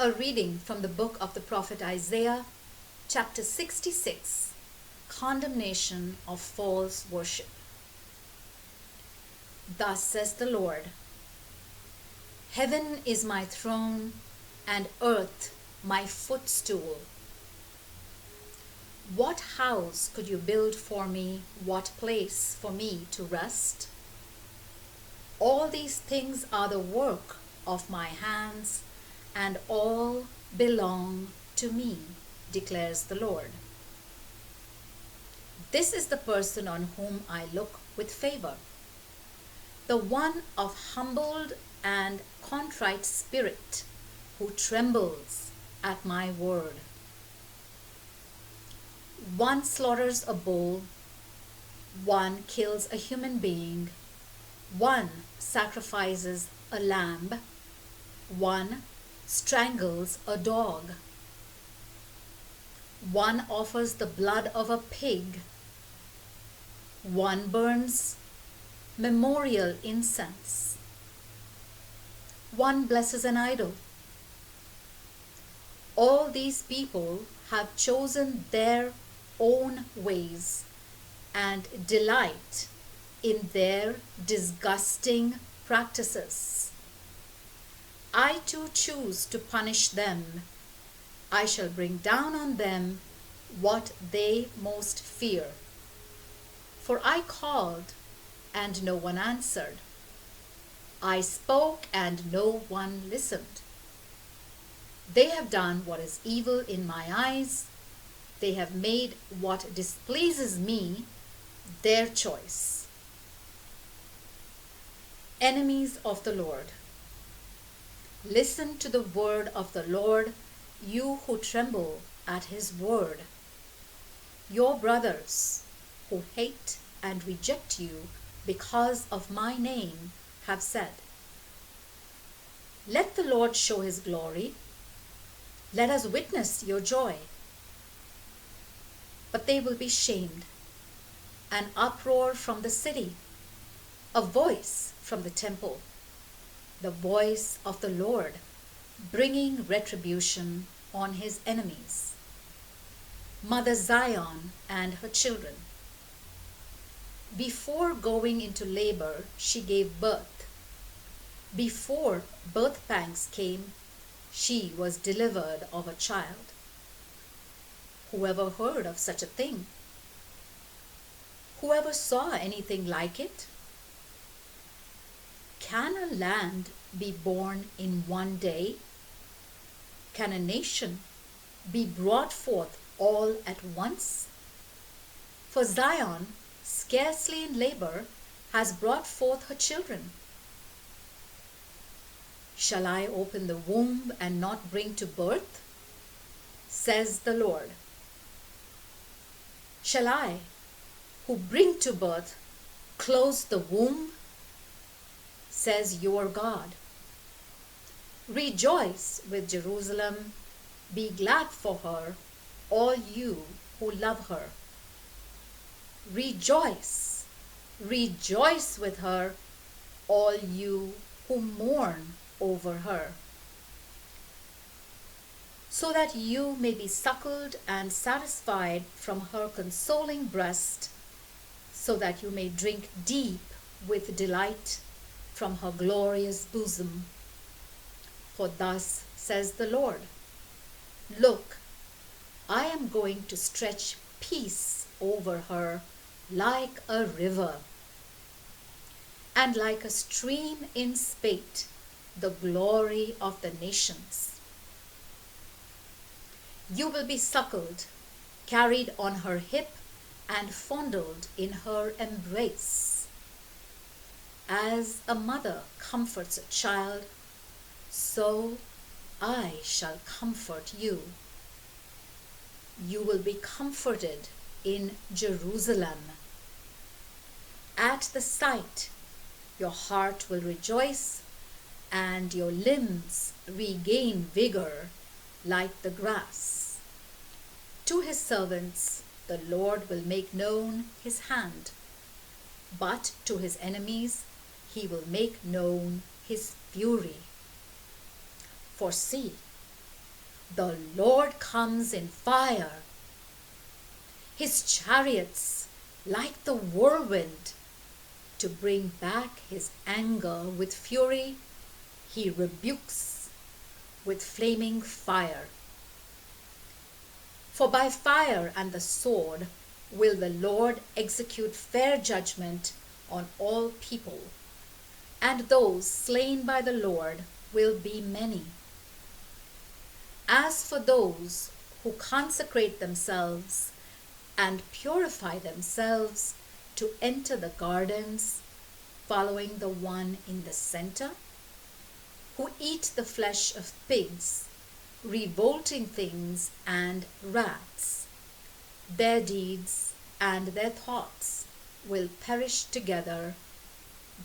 A reading from the book of the prophet Isaiah, chapter 66, Condemnation of False Worship. Thus says the Lord, Heaven is my throne, and earth my footstool. What house could you build for me? What place for me to rest? All these things are the work of my hands, and all belong to me, declares the Lord. This is the person on whom I look with favor, the one of humbled and contrite spirit, who trembles at my word. One slaughters a bull, one kills a human being, one sacrifices a lamb, one strangles a dog, one offers the blood of a pig, one burns memorial incense, one blesses an idol. All these people have chosen their own ways and delight in their disgusting practices. I too choose to punish them. I shall bring down on them what they most fear. For I called, and no one answered. I spoke, and no one listened. They have done what is evil in my eyes. They have made what displeases me their choice. Enemies of the Lord, listen to the word of the Lord, you who tremble at his word. Your brothers who hate and reject you because of my name have said, Let the Lord show his glory. Let us witness your joy. But they will be shamed. An uproar from the city, a voice from the temple, the voice of the Lord, bringing retribution on his enemies. Mother Zion and her children. Before going into labor, she gave birth. Before birth pangs came, she was delivered of a child. Whoever heard of such a thing? Whoever saw anything like it? Can a land be born in one day? Can a nation be brought forth all at once? For Zion, scarcely in labor, has brought forth her children. Shall I open the womb and not bring to birth? Says the Lord. Shall I, who bring to birth, close the womb? Says your God. Rejoice with Jerusalem, be glad for her, all you who love her. Rejoice, rejoice with her, all you who mourn over her, so that you may be suckled and satisfied from her consoling breast, so that you may drink deep with delight from her glorious bosom. For thus says the Lord, Look, I am going to stretch peace over her like a river, and like a stream in spate, the glory of the nations. You will be suckled, carried on her hip, and fondled in her embrace. As a mother comforts a child, so I shall comfort you. You will be comforted in Jerusalem. At the sight, your heart will rejoice, and your limbs regain vigor like the grass. To his servants, the Lord will make known his hand, but to his enemies, he will make known his fury. For see, The Lord comes in fire. His chariots like the whirlwind. To bring back his anger with fury, he rebukes with flaming fire. For by fire and the sword will the Lord execute fair judgment on all people, and those slain by the Lord will be many. As for those who consecrate themselves and purify themselves to enter the gardens, following the one in the center, who eat the flesh of pigs, revolting things and rats, their deeds and their thoughts will perish together,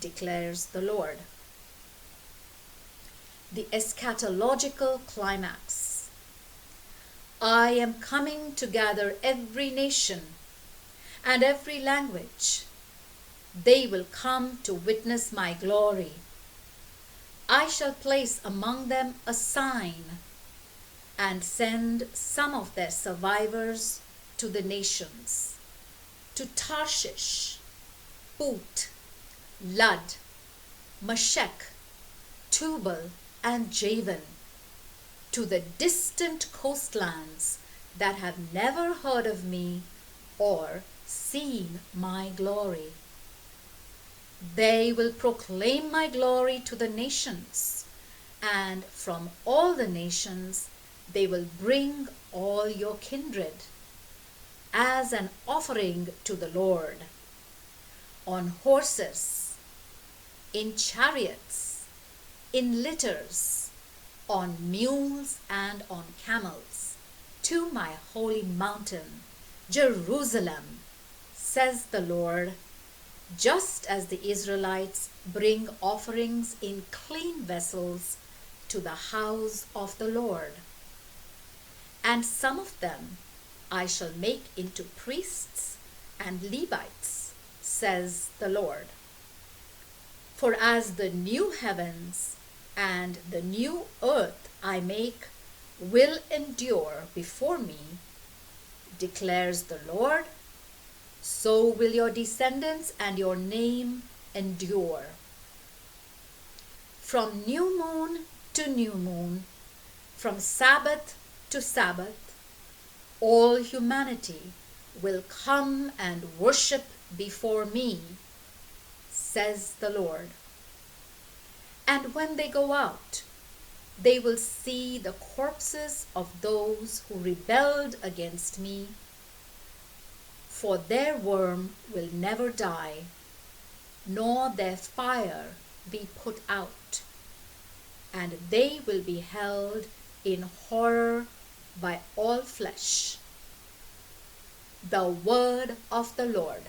declares the Lord. The eschatological climax. I am coming to gather every nation and every language. They will come to witness my glory. I shall place among them a sign and send some of their survivors to the nations, to Tarshish, Put, Lud, Meshech, Tubal, and Javan, to the distant coastlands that have never heard of me or seen my glory. They will proclaim my glory to the nations, and from all the nations they will bring all your kindred as an offering to the Lord, on horses, in chariots, in litters, on mules and on camels, to my holy mountain, Jerusalem, says the Lord, just as the Israelites bring offerings in clean vessels to the house of the Lord. And some of them I shall make into priests and Levites, says the Lord. For as the new heavens and the new earth I make will endure before me, declares the Lord, so will your descendants and your name endure. From new moon to new moon, from Sabbath to Sabbath, all humanity will come and worship before me, says the Lord. And when they go out, they will see the corpses of those who rebelled against me, for their worm will never die, nor their fire be put out, and they will be held in horror by all flesh. The word of the Lord.